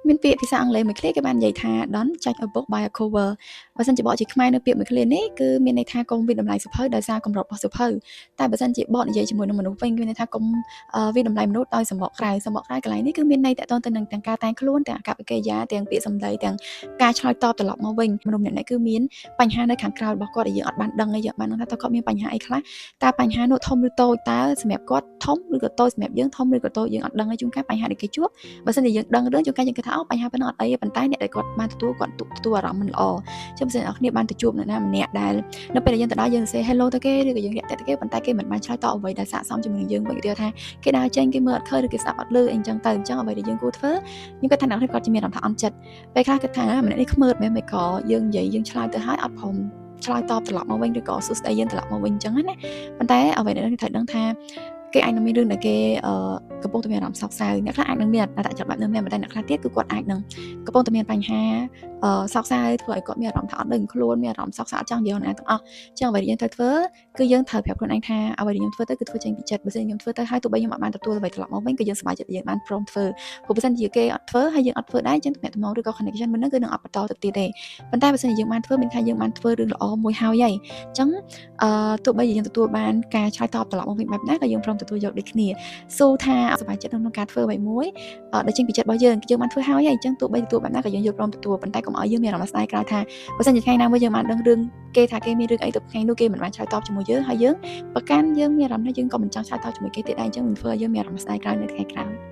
មានពាក្យភាសាអង់គ្លេសមួយឃ្លាគេបាននិយាយថា don't judge a book by a cover បើសិនជាបកជាខ្មែរនៅពាក្យមួយឃ្លានេះគឺមានន័យថាកុំវិតម្លៃសៀវភៅដោយសារកម្រិតរបស់សៀវភៅតែបើសិនជាបកនិយាយជាមួយនឹងមនុស្សវិញគឺមានន័យថាកុំវិតម្លៃមនុស្សដោយសម្បកក្រៅកន្លែងនេះគឺមានន័យតាក់ទងទៅនឹងទាំងការតែងខ្លួនទាំងអាកប្បកិរិយាទាំងពាក្យសម្ដីទាំងការឆ្លើយតបត្រឡប់មកវិញមនុស្សម្នាក់ៗគឺមានបញ្ហានៅខាងក្រៅរបស់គាត់ដែលយើងអត់បានដឹងទេយើងបានដឹងថាតើគាត់មានបញ្ហាអីខ្លះតើបញ្ហានោះធំឬតូចតើសម្រាប់គាត់ធំឬក៏តូចសម្រាប់យើងធំឬក៏តូចយើងអត់ដឹងទេជួនកាលបញ្ហាដែលគេជួបបើសិនជាយើងដឹងរឿងជួនកាលយើងគិតថាអូបញ្ហាប៉ុណ្ណឹងអត់អីទេប៉ុន្តែអ្នកដែលគាត់បានទទួលអារម្មណ៍មិនល្អចឹងបើសិនអ្នកគ្នាបានទៅជួបនរណាម្នាក់ដែលនៅពេលដែលយើងទៅដល់យើងសរសេរ hello ទៅគេឬក៏យើងរាក់ទាក់ទៅគេប៉ុន្តែគេមិនបានឆ្លើយតបអ្វីដែលស័ក្តិសមជាមួយនឹងយើងវិញគេថាគេដើរចេញគេមើលអត់ឃើញឬគេស្ដាប់អត់ឮអីចឹងទៅអញ្ចឹងអ្វីដែលយើងគួរធ្វើខ្ញុំគិតថាអ្នកគ្នាគាត់ជាមានអារម្មណ៍ថាអន់ចិត្តពេលខ្លះគិតថាម្នាក់នេះខ្មើតមែនមិនក៏យើងនិយាយយើងឆ្លើយទៅហើយអត់ព្រមឆ្លើយតបត្រឡប់មកវិញឬក៏សួស្ដីយើងត្រឡប់មកវិញអញ្ចឹងណាប៉ុន្តែអ្វីដែលយើងត្រូវដឹងថាគេអាចនឹងមានរឿងដែលគេកំពុងតែមានអារម្មណ៍សោកសៅអ្នកខ្លះអាចនឹងមានអត្តចរិតបែបនេះមែនប៉ុន្តែអ្នកខ្លះទៀតគឺគាត់អាចនឹងកំពុងតែមានបញ្ហាសោកសៅធ្វើឲ្យគាត់មានអារម្មណ៍ថាអត់ដឹងខ្លួនមានអារម្មណ៍សោកសៅអត់ចង់និយាយណាទាំងអស់អញ្ចឹងអ្វីដែលយើងត្រូវធ្វើគឺយើងត្រូវប្រាប់ខ្លួនឯងថាអ្វីដែលខ្ញុំធ្វើទៅគឺធ្វើចេញពីចិត្តបើមិនខ្ញុំធ្វើទៅហើយទោះបីខ្ញុំអត់បានទទួលអ្វីត្រឡប់មកវិញក៏យើងសប្បាយចិត្តយើងបានព្រមធ្វើព្រោះបើមិនជាគេអត់ធ្វើហើយយើងអត់ធ្វើដែរអញ្ចឹងទំនាក់ទំនងឬក៏ connection មិនហ្នឹងគឺនឹងអត់បន្តទៅទៀតទេប៉ុន្តែបើមិនយើងបានធ្វើមានថាយើងបានធ្វើរឿងល្អមួយហើយអញ្ចឹងទោះបីយើងទទួលបានការឆ្លើយតបត្រឡប់មកវិញបែបណាក៏យើងព្រមទទួលយកដូចគ្នាសូថាសប្បាយចិត្តក្នុងការធ្វើអ្វីមួយដែលចេញពីចិត្តរបស់យើងបានធ្វើហើយអញ្ចឹងទោះបីទទួលបែបណាក៏យើងយកព្រមទទួលប៉ុន្តែកុំឲ្យយើងមានអារម្មណ៍ស្ដាយក្រោយថាបើសិនជាថ្ងៃណាមួយយើងបានដឹងរឿងគេថាគេមានរឿងអីទៅថ្ងៃនោះគេមិនបានឆ្លើយតបជាមួយយើងហើយយើងប្រកាន់យើងមានអារម្មណ៍ថាយើងក៏មិនចង់ឆ្លើយតបជាមួយគេទៀតដែរអញ្ចឹងមិនធ្វើឲ្យយើងមានអារម្មណ៍ស្ដាយក្រោយនៅថ្ងៃក្រោយ